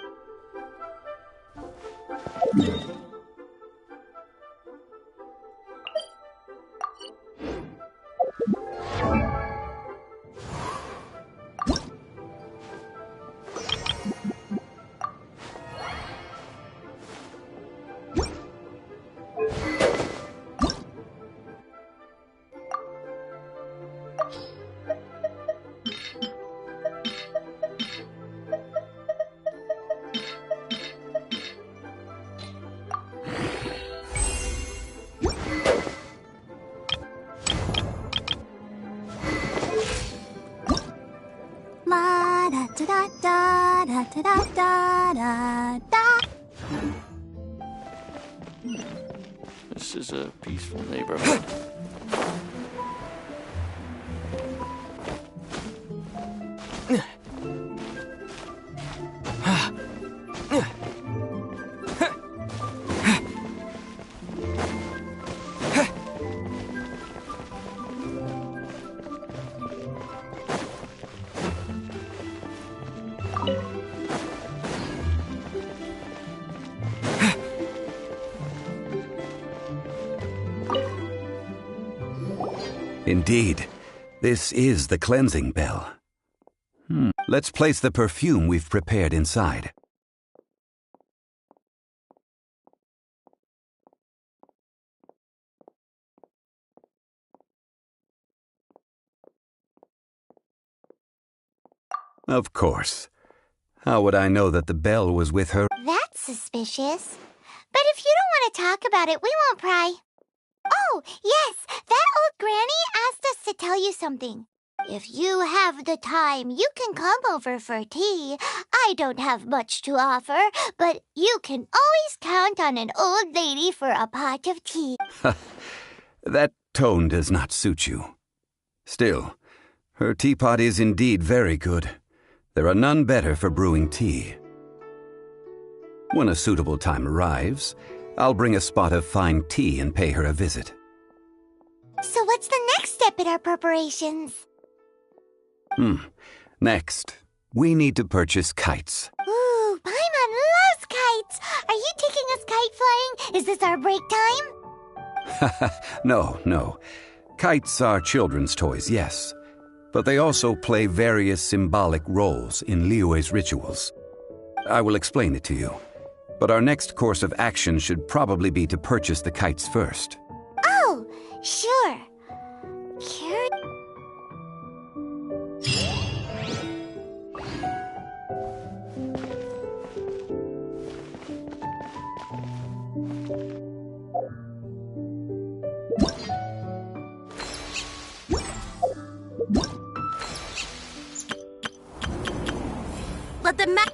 This is a peaceful neighborhood. Indeed, this is the cleansing bell. Let's place the perfume we've prepared inside. Of course. How would I know that the bell was with her? That's suspicious. But if you don't want to talk about it, we won't pry. Oh, yes, that old granny asked us to tell you something. If you have the time, you can come over for tea. I don't have much to offer, but you can always count on an old lady for a pot of tea. That tone does not suit you. Still, her teapot is indeed very good. There are none better for brewing tea. When a suitable time arrives, I'll bring a spot of fine tea and pay her a visit. So what's the next step in our preparations? Next, we need to purchase kites. Ooh, Paimon loves kites! Are you taking us kite flying? Is this our break time? No. Kites are children's toys, yes. But they also play various symbolic roles in Liyue's rituals. I will explain it to you. But our next course of action should probably be to purchase the kites first. Sure. Let the map.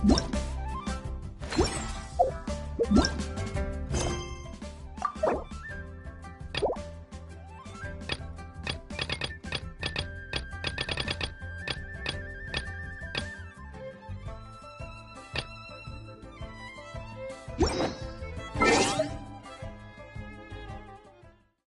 What?